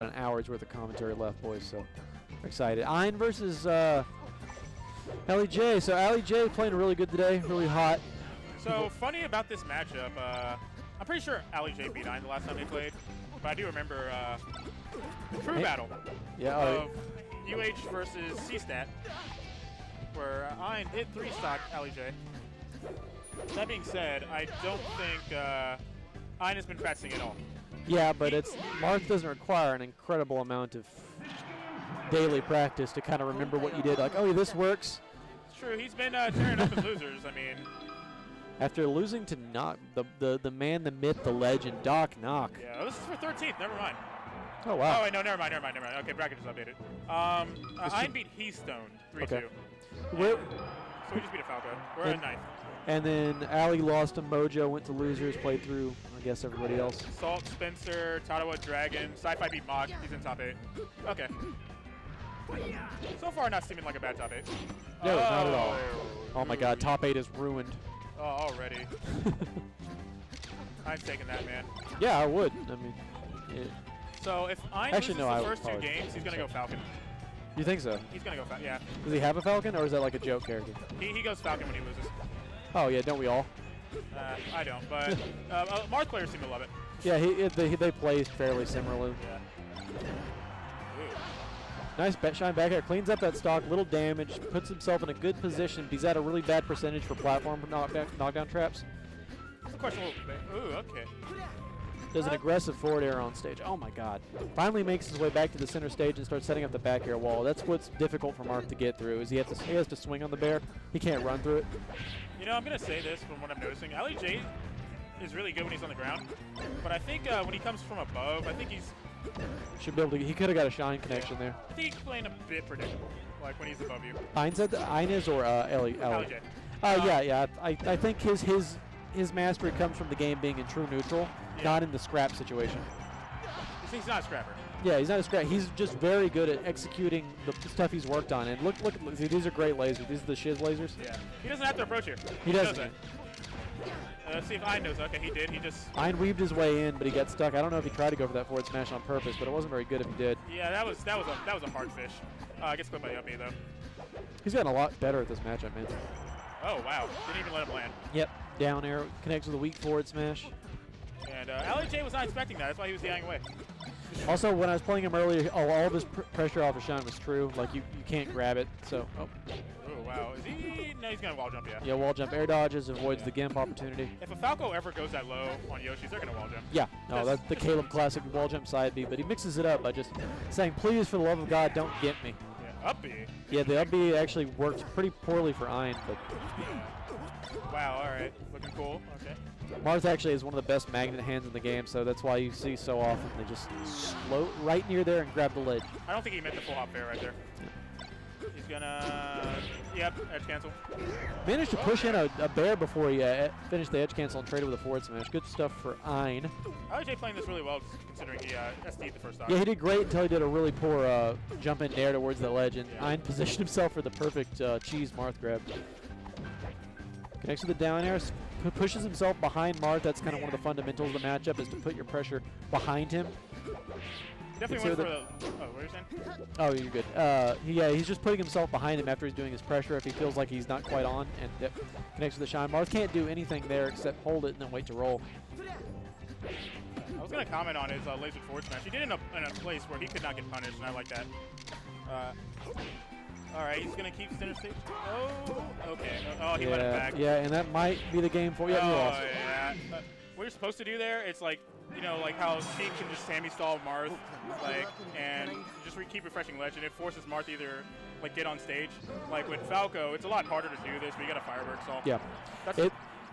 an hour's worth of commentary left, boys, so I'm excited. Ein versus AlyJ. So AlyJ playing really good today, really hot. So funny about this matchup, I'm pretty sure AlyJ beat Ein the last time they played, but I do remember the crew battle of UH versus C-Stat, where Ein hit 3-stock AlyJ. That being said, I don't think Ein has been practicing at all. Yeah, but Marth doesn't require an incredible amount of daily practice to kind of remember what you did. Like, oh, this works. It's true. He's been tearing up his losers. I mean, after losing to the man, the myth, the legend, Doc Knock. Yeah, this is for 13th. Never mind. Oh wow. Oh wait, no, never mind. Okay, bracket just updated. Ein beat Heastone 3-2. Okay. So we just beat a Falco. We're at 9th. And then Ally lost to Mojo, went to losers, played through, I guess, everybody else. Salt, Spencer, Tadawa, Dragon, Sci-Fi beat Mog. He's in top 8. Okay. So far, not seeming like a bad top 8. No, not at all. Oh my god, top 8 is ruined. Oh, already. I'm taking that, man. Yeah, I would. I mean, so if Ein loses the first 2 games, he's going to go Falcon. You think so? He's going to go Falcon, yeah. Does he have a Falcon, or is that like a joke character? He goes Falcon when he loses. Oh, yeah, don't we all? I don't, but Marth players seem to love it. Yeah, they play fairly similarly. Yeah. Nice shine back air, cleans up that stock, little damage, puts himself in a good position, but he's at a really bad percentage for platform knockdown traps. That's a questionable. Ooh, okay. Does an aggressive forward air on stage. Oh my god. Finally makes his way back to the center stage and starts setting up the back air wall. That's what's difficult for Marth to get through, is he has to swing on the bear. He can't run through it. You know, I'm going to say this from what I'm noticing. AlyJ is really good when he's on the ground, but I think when he comes from above, I think he's... Should be able to. He could have got a shine connection there. I think he's playing a bit predictable, like when he's above you. Ein said that Ein is or AlyJ. Yeah. I think his mastery comes from the game being in true neutral, not in the scrap situation. He's not a scrapper. Yeah, he's not a scrap. He's just very good at executing the stuff he's worked on. And look, see, these are great lasers. These are the shiz lasers. Yeah. He doesn't have to approach here. He doesn't. Let's see if Ein knows. Okay, he did. He just... Ein weaved his way in, but he got stuck. I don't know if he tried to go for that forward smash on purpose, but it wasn't very good if he did. Yeah, that was a hard fish. Gets clipped by up B though. He's gotten a lot better at this matchup, man. Oh wow! Didn't even let him land. Yep. Down air connects with a weak forward smash. And AlyJ was not expecting that. That's why he was DIing away. Also, when I was playing him earlier, all of his pressure off a shine was true. Like, you can't grab it, so... Oh, wow. Is he... No, he's going to wall jump, yeah. Yeah, wall jump, air dodges, avoids the gimp opportunity. If a Falco ever goes that low on Yoshi's, they're going to wall jump. Yeah, no, that's the Caleb classic wall jump side B, but he mixes it up by just saying, please, for the love of God, don't gimp me. Yeah, up B? Yeah, the up B actually worked pretty poorly for Ein, but... Wow, all right. Looking cool. Okay. Marth actually is one of the best magnet hands in the game, so that's why you see so often they just float right near there and grab the ledge. I don't think he meant the full hop fair right there. He's gonna... Yep, edge cancel. Managed to push in a bear before he finished the edge cancel and traded with a forward smash. Good stuff for Ein. AlyJ playing this really well considering he SD'd the first stock. Yeah, he did great until he did a really poor jump in air towards the ledge, and Ein positioned himself for the perfect cheese Marth grab. Connects with the down air, pushes himself behind Marth. That's kind of one of the fundamentals of the matchup, is to put your pressure behind him. Definitely went for the... Oh, what are you saying? Oh, you're good. He's just putting himself behind him after he's doing his pressure if he feels like he's not quite on, and connects with the shine. Marth can't do anything there except hold it and then wait to roll. I was going to comment on his laser forward smash. He did it in a place where he could not get punished, and I like that. All right, he's going to keep center stage. Oh, okay. Oh, he let it back. Yeah, and that might be the game for you. Yeah. What you're supposed to do there, it's like, you know, like how Sheik can just Sammy stall Marth, like, and just keep refreshing ledge, and it forces Marth to either, like, get on stage. Like with Falco, it's a lot harder to do this, but you got a firework stall. Yeah.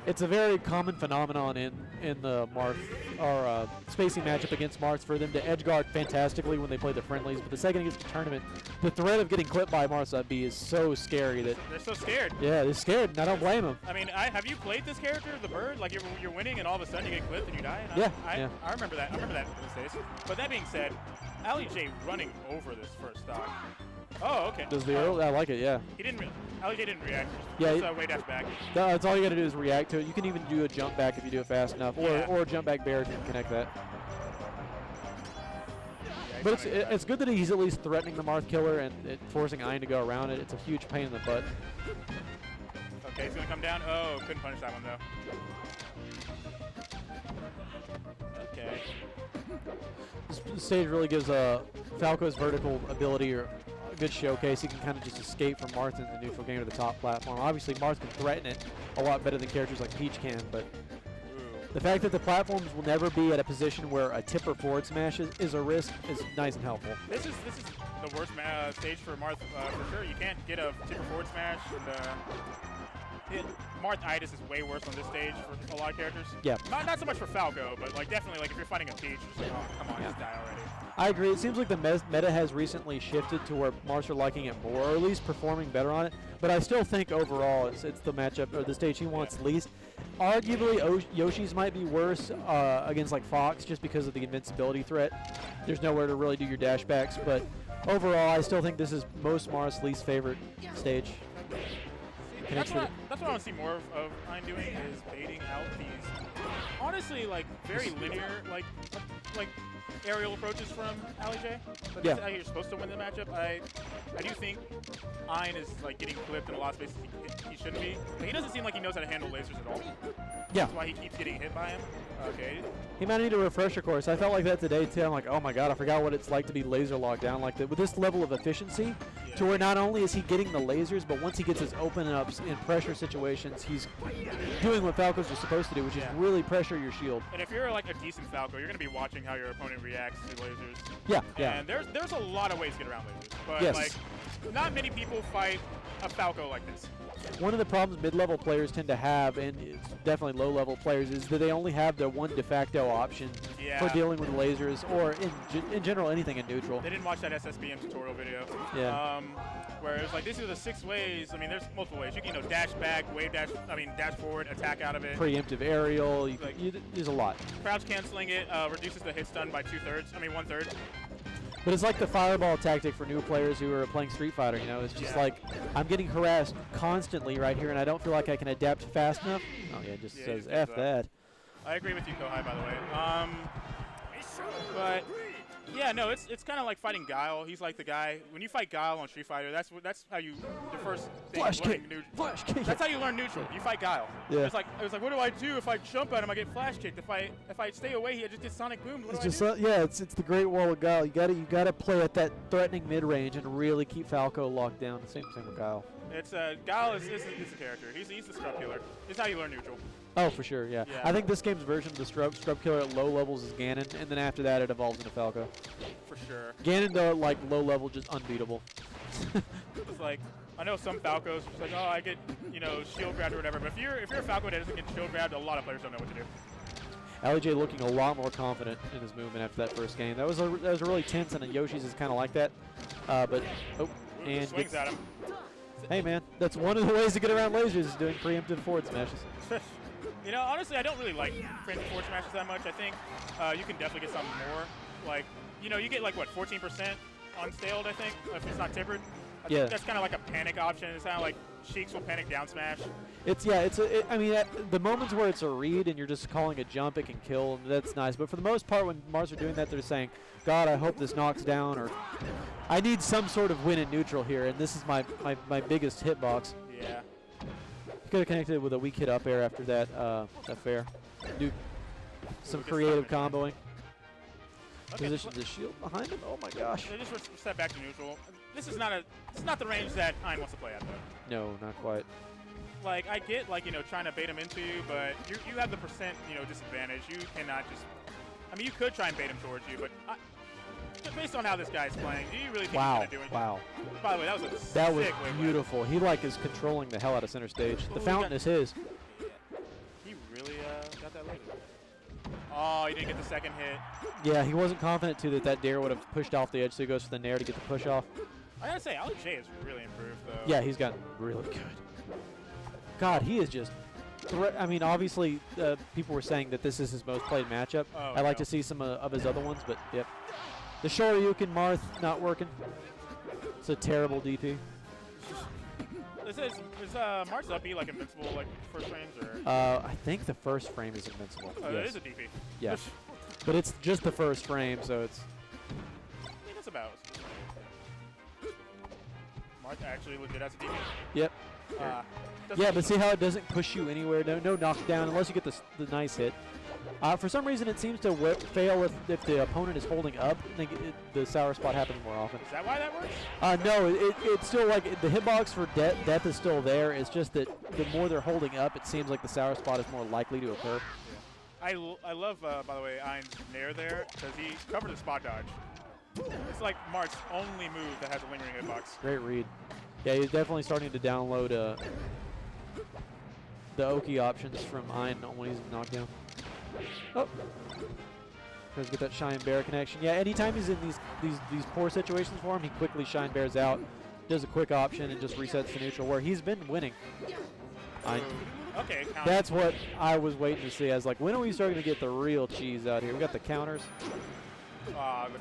It's a very common phenomenon in the Marth or spacing matchup against Marth for them to edge guard fantastically when they play the friendlies, but the second it gets to tournament, the threat of getting clipped by Marth's up B is so scary that they're so scared. Yeah, they're scared, and I don't blame them. I mean, have you played this character, the bird? Like you're winning, and all of a sudden you get clipped and you die. And I remember that. I remember that in those days. But that being said, AlyJ running over this first stock. Oh, okay. Does the I like it, yeah. He didn't. AlyJ didn't react. Yeah. Just way dash back. That's all you got to do is react to it. You can even do a jump back if you do it fast enough, or a jump back bear to connect that. Yeah, But it's good that he's at least threatening the Marth killer and forcing Ein to go around it. It's a huge pain in the butt. Okay, he's going to come down. Oh, couldn't punish that one, though. Okay. This stage really gives Falco's vertical ability a good showcase. He can kind of just escape from Marth in the neutral game to the top platform. Obviously, Marth can threaten it a lot better than characters like Peach can, but the fact that the platforms will never be at a position where a tipper forward smash is a risk is nice and helpful. This is the worst stage for Marth for sure. You can't get a tipper forward smash. And, Marth-itis is way worse on this stage for a lot of characters. Yeah. Not so much for Falco, but like definitely like if you're fighting a Peach, it's like, oh, come on, just die already. I agree. It seems like the meta has recently shifted to where Marths are liking it more, or at least performing better on it. But I still think overall it's the matchup or the stage he wants least. Arguably, Yoshi's might be worse against like Fox just because of the invincibility threat. There's nowhere to really do your dash backs, but overall, I still think this is most Marth's least favorite stage. That's what I want to see more of Ein doing is baiting out these, honestly, like very linear, like aerial approaches from AlyJ. But that's how you're supposed to win the matchup. I do think Ein is like getting clipped in a lot of spaces he shouldn't be. But he doesn't seem like he knows how to handle lasers at all. Yeah. That's why he keeps getting hit by him. Okay. He might need a refresher course. I felt like that today too. I'm like, oh my god, I forgot what it's like to be laser locked down like that. With this level of efficiency, to where not only is he getting the lasers, but once he gets his open ups in pressure situations, he's doing what Falcos are supposed to do, which is really pressure your shield. And if you're like a decent Falco, you're going to be watching how your opponent reacts to lasers. Yeah, And there's a lot of ways to get around lasers. But like, not many people fight a Falco like this. One of the problems mid-level players tend to have, and it's definitely low-level players, is that they only have the one de facto option for dealing with lasers, or in general anything in neutral. They didn't watch that SSBM tutorial video. Yeah. Where it was like, these are the 6 ways. I mean, there's multiple ways. You can, dash back, wave dash, dash forward, attack out of it. Preemptive aerial. There's a lot. Crouch canceling it reduces the hit stun by 1/3. But it's like the fireball tactic for new players who are playing Street Fighter, you know? It's just like, I'm getting harassed constantly right here, and I don't feel like I can adapt fast enough. Oh, yeah, it just says F that. I agree with you, Kohai, by the way. But, yeah, no, it's kind of like fighting Guile. He's like the guy, when you fight Guile on Street Fighter, that's how you, the first thing Flash kick. Flash kick. That's how you learn neutral. You fight Guile. Yeah. It was like, what do I do if I jump at him? I get flash kicked. If I stay away, he just gets sonic boomed. What do I do? It's the great wall of Guile. You gotta play at that threatening mid range and really keep Falco locked down. The same thing with Guile. It's Guile is a character. He's the scrub killer. It's how you learn neutral. Oh, for sure, yeah. I think this game's version of the scrub killer at low levels is Ganon, and then after that it evolves into Falco. For sure. Ganon, though, at like low level, just unbeatable. It's like, I know some Falcos, it's like, oh, I get, shield grabbed or whatever, but if you're a Falco that doesn't get shield grabbed, a lot of players don't know what to do. AlyJ looking a lot more confident in his movement after that first game. That was really tense, and Yoshi's is kind of like that. And swings at him. Hey, man, that's one of the ways to get around lasers is doing preemptive forward smashes. Honestly, I don't really like preemptive forward smashes that much. I think you can definitely get something more. Like, you get like, what, 14% on staled, I think, if it's not tippered. I think that's kind of like a panic option. It's kind of like Sheiks will panic down smash. The moments where it's a read and you're just calling a jump, it can kill, and that's nice. But for the most part, when Marths are doing that, they're saying, God, I hope this knocks down, or I need some sort of win in neutral here, and this is my biggest hitbox. Yeah. You could have connected with a weak hit up air after that fair. Do some creative comboing. Okay, Position the shield behind him. Oh my gosh. They just step back to neutral. This is not the range that Ein wants to play at, though. No, not quite. Like, I get, trying to bait him into you, but you have the percent, disadvantage. You cannot just... I mean, you could try and bait him towards you, but based on how this guy's playing, do you really think he's going to do anything? Wow. By the way, that was beautiful. He, is controlling the hell out of center stage. The fountain is his. He really got that later. Oh, he didn't get the second hit. Yeah, he wasn't confident, too, that dare would have pushed off the edge, so he goes for the nair to get the push off. I gotta say, AlyJ has really improved, though. Yeah, he's gotten really good. God, he is just... obviously, people were saying that this is his most played matchup. I'd like to see some of his other ones, but yep. The Shoryuken Marth not working. It's a terrible DP. Is Marth's up B invincible first frames, or? I think the first frame is invincible. Oh, yes. It is a DP. Yeah. But it's just the first frame, so it's... battles. Marth actually legit as a DP. Yep. Yeah, but see how it doesn't push you anywhere? No knockdown unless you get the nice hit. For some reason, it seems to fail if the opponent is holding up. I think the sour spot happens more often. Is that why that works? No, it's still like the hitbox for death is still there. It's just that the more they're holding up, it seems like the sour spot is more likely to occur. Yeah. I love, by the way, Ein's nair there because he covered the spot dodge. It's like Marth's only move that has a lingering hitbox. Great read. Yeah, he's definitely starting to download the Oki options from Ein when he's knocked down. Oh, tries to get that Shine Bear connection. Yeah, anytime he's in these poor situations for him, he quickly Shine Bears out, does a quick option, and just resets to neutral, where he's been winning. Okay. That's what I was waiting to see. I was like, when are we starting to get the real cheese out here? We got the counters. The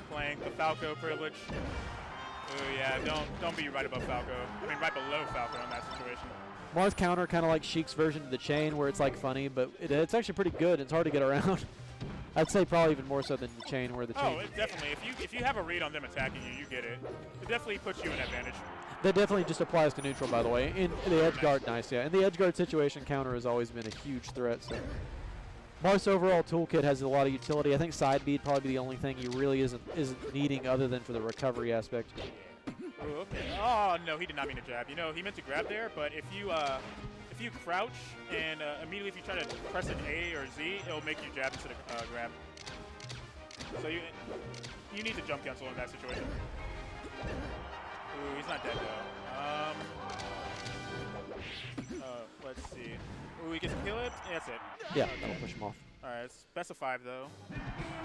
flank, the Falco privilege. Oh yeah, don't be right above Falco. I mean, right below Falco in that situation. Marth counter kind of like Sheik's version of the chain, where it's like funny, but it's actually pretty good. It's hard to get around. I'd say probably even more so than the chain, where the chain. Oh, definitely. If you have a read on them attacking you, you get it. It definitely puts you in advantage. That definitely just applies to neutral, by the way. In the edge guard, nice, yeah. In the edge guard situation, counter has always been a huge threat. So Marth's overall toolkit has a lot of utility. I think side bead probably the only thing he really isn't needing other than for the recovery aspect. Ooh, okay. Oh no, he did not mean to jab. You know, he meant to grab there, but if you crouch and immediately if you try to press an A or Z, it'll make you jab instead of grab. So you need to jump cancel in that situation. Ooh, he's not dead though. Let's see. Ooh, he gets kill it. Yeah, that's it. Yeah, that'll push him off. All right, it's best of 5 though.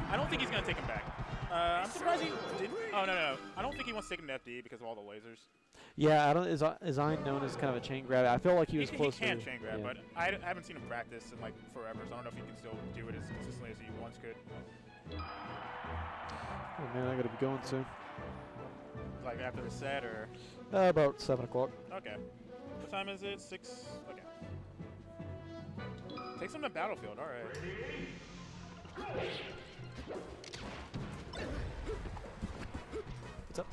I don't think he's gonna take him back. I'm surprised he didn't. Oh no. I don't think he wants to take him to FD because of all the lasers. Yeah, I don't. Is Ein known as kind of a chain grab? I feel like he was close. He can chain grab, but I haven't seen him practice in like forever, so I don't know if he can still do it as consistently as he once could. Oh man, I gotta be going soon. Like after the set or? About 7 o'clock. Okay. What time is it? 6. Okay. Takes him to Battlefield. All right. What's up?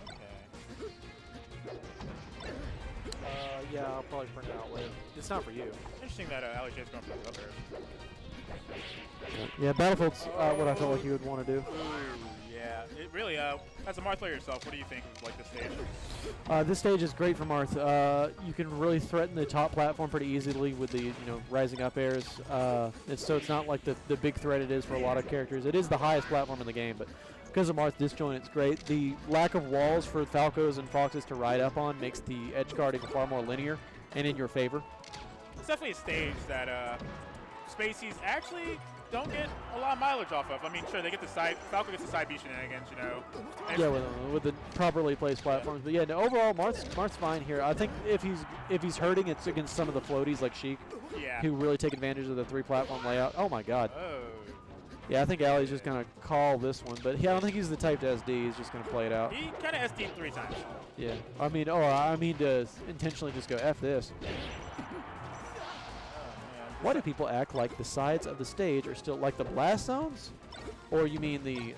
Okay. Yeah, I'll probably print it out later. It's not for you. Interesting that AlyJ is going for the upper. Yeah, Battlefield's what I felt like you would want to do. Yeah, it really. As a Marth player yourself, what do you think of like this stage? This stage is great for Marth. You can really threaten the top platform pretty easily with the rising up airs. So it's not like the big threat it is for a lot of characters. It is the highest platform in the game, but because of Marth disjoint, it's great. The lack of walls for Falcos and Foxes to ride up on makes the edge guarding far more linear and in your favor. It's definitely a stage that Spaceys actually don't get a lot of mileage off of. I mean, sure, they get the side, Falco gets the side B shenanigans, Yeah, with the properly placed platforms. But yeah, no, overall, Marth's fine here. I think if he's hurting, it's against some of the floaties like Sheik, who really take advantage of the 3-platform layout. Oh my God. Oh. Yeah, I think AlyJ's just gonna call this one, but I don't think he's the type to SD. He's just gonna play it out. He kind of SD'd 3 times. Yeah, I mean to intentionally just go F this. Why do people act like the sides of the stage are still like the blast zones? Or you mean the,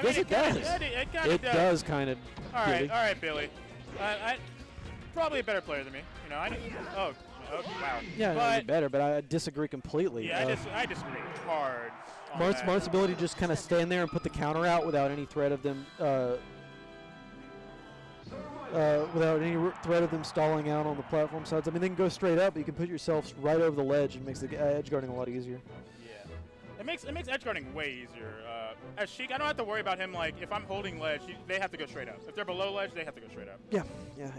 yes, it does. It does kind of. All right, Billy. Probably a better player than me. Oh, wow. Yeah, but better, but I disagree completely. Yeah, I disagree hard. Marth's ability to just kind of stand there and put the counter out without any threat of them stalling out on the platform sides. I mean, they can go straight up, but you can put yourself right over the ledge and makes the edge guarding a lot easier. Yeah, it makes edge guarding way easier. As Sheik, I don't have to worry about him. Like if I'm holding ledge, they have to go straight up. If they're below ledge, they have to go straight up. Yeah,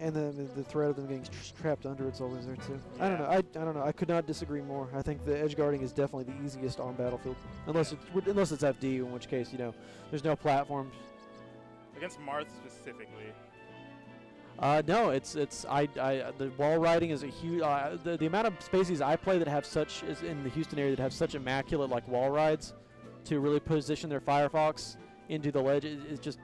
and the threat of them getting trapped under it's always there too. Yeah. I don't know. I could not disagree more. I think the edge guarding is definitely the easiest on Battlefield, unless it's FD, in which case there's no platforms. Against Marth specifically. No, it's the wall riding is a huge. The amount of spaces I play that have such is in the Houston area that have such immaculate like wall rides to really position their Firefox into the ledge is just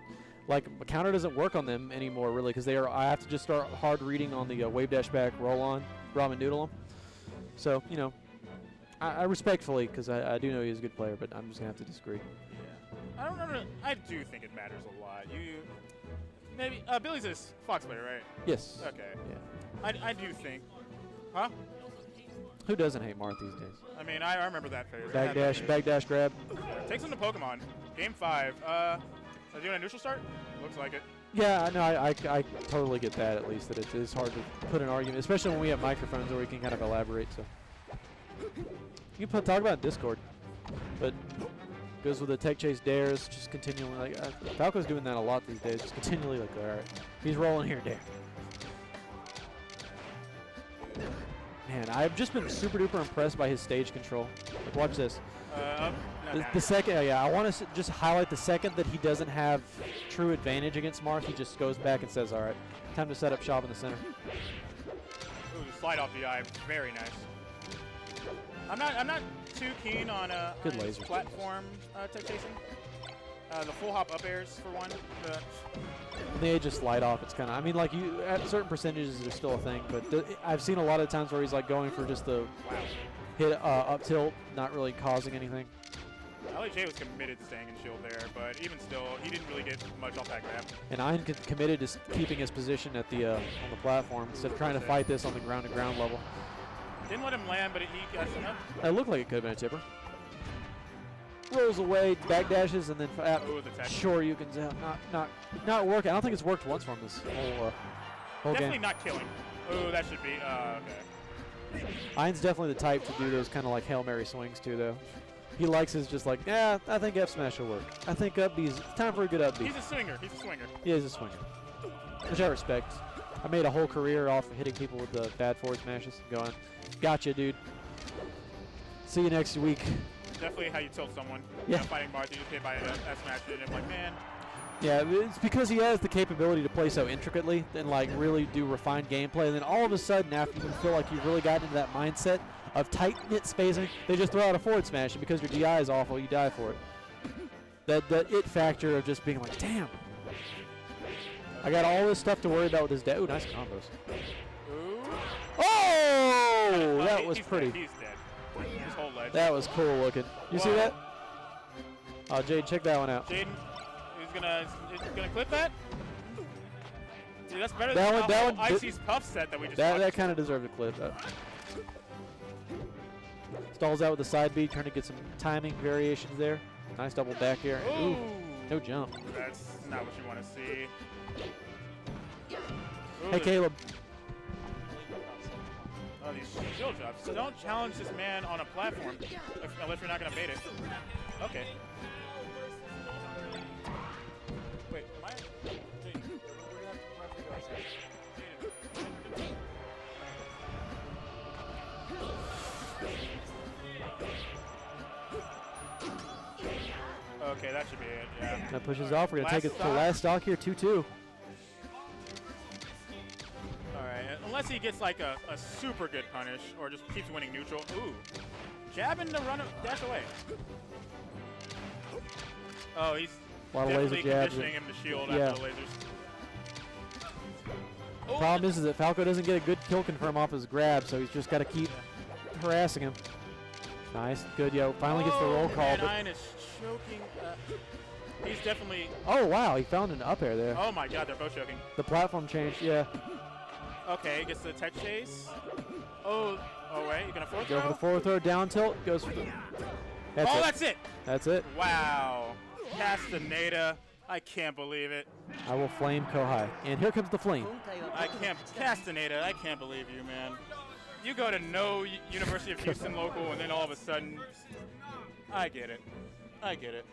like counter doesn't work on them anymore really because I have to just start hard reading on the wave dash back roll on ramen noodle them. So I respectfully because I do know he's a good player, but I'm just gonna have to disagree. Yeah. I do think it matters a lot. Maybe Billy's a Fox player, right? Yes. Okay. Yeah. I do think. Huh? Who doesn't hate Marth these days? I mean, I remember that phase. Back dash grab. Takes him to Pokemon. Game 5. Are you doing a neutral start? Looks like it. Yeah, no, I totally get that, at least, that it is hard to put an argument, especially when we have microphones where we can kind of elaborate. So you can talk about Discord, but goes with the tech chase dares, just continually, like, Falco's doing that a lot these days, just continually, like, all right, he's rolling here, dare. Man, I've just been super duper impressed by his stage control. Like, watch this. The second, yeah, I want to just highlight the second that he doesn't have true advantage against Marth, he just goes back and says, all right, time to set up shop in the center. Ooh, the slide off the eye, very nice. I'm not too keen on good on laser platform tech chasing. The full hop up airs for one. When they just slide off, it's kind of, I mean, like, you at certain percentages there's still a thing, but I've seen a lot of times where he's like going for just the hit up tilt, not really causing anything. AlyJ was committed to staying in shield there, but even still, he didn't really get much off that grab. And I'm committed to keeping his position at the on the platform instead of trying to fight this on the ground-to-ground level. Didn't let him land, but he got some up. It looked like it could have been a tipper. Rolls away, back dashes, and then sure you can not work. I don't think it's worked once from this whole Definitely game. not killing. Oh, that should be okay. Ein's definitely the type to do those kind of like Hail Mary swings too, though. He likes his just like, yeah, I think F smash will work. I think up B's time for a good up B. He's a swinger. He's a swinger. He is a swinger, which I respect. I made a whole career off of hitting people with the bad forward smashes. Going, gotcha, dude. See you next week. Definitely how you tilt someone. Yeah. Fighting Marth, you just hit by a F smash, and I'm like, man. Yeah, it's because he has the capability to play so intricately and like really do refined gameplay. And then all of a sudden, after you feel like you've really gotten into that mindset of tight-knit spacing, they just throw out a forward smash, and because your DI is awful, you die for it. That it factor of just being like, damn, I got all this stuff to worry about with this dead. Ooh, nice combos. Ooh. Oh, that was pretty. Dead. He's dead. His whole ledge. That was cool looking. You see that? Oh, Jade, check that one out. Jaden, he's gonna clip that. Dude, that's better that than one, the that one, Icy's puff set that we just that kind of deserved a clip. Stalls out with the side B, trying to get some timing variations there. Nice double back air. Ooh, no jump. That's not what you want to see. Ooh, hey, Caleb. Oh, these shield drops. So don't challenge this man on a platform unless you're not going to bait it. Okay. Wait, am I? Okay, that should be it, yeah. That pushes off. We're going to take it to last stock here, 2-2. Alright, unless he gets like a super good punish or just keeps winning neutral. Ooh. Jabbing to run dash away. Oh, he's definitely conditioning him to shield after the lasers. Oh, problem is that Falco doesn't get a good kill confirm off his grab, so he's just got to keep harassing him. Nice, good, yo. Finally gets the roll call. Man, is choking. He's definitely. Oh wow, he found an up air there. Oh my God, they're both choking. The platform changed, yeah. Okay, gets the tech chase. Oh wait, you gonna forward throw? Go for the forward throw, down tilt, goes for the. That's it. That's it. Wow, Castaneda, I can't believe it. I will flame Kohai, and here comes the flame. Castaneda, I can't believe you, man. You go to no University of Houston local, and then all of a sudden, I get it. I get it.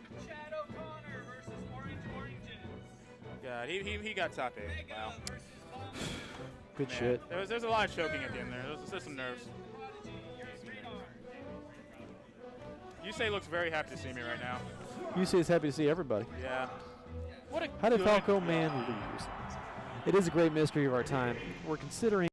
God, he got top 8. Wow. Good Man, shit. There's a lot of choking at the end there. There's some nerves. Yusei looks very happy to see me right now. Yusei is happy to see everybody. Yeah. How did Falco man lose? It is a great mystery of our time. We're considering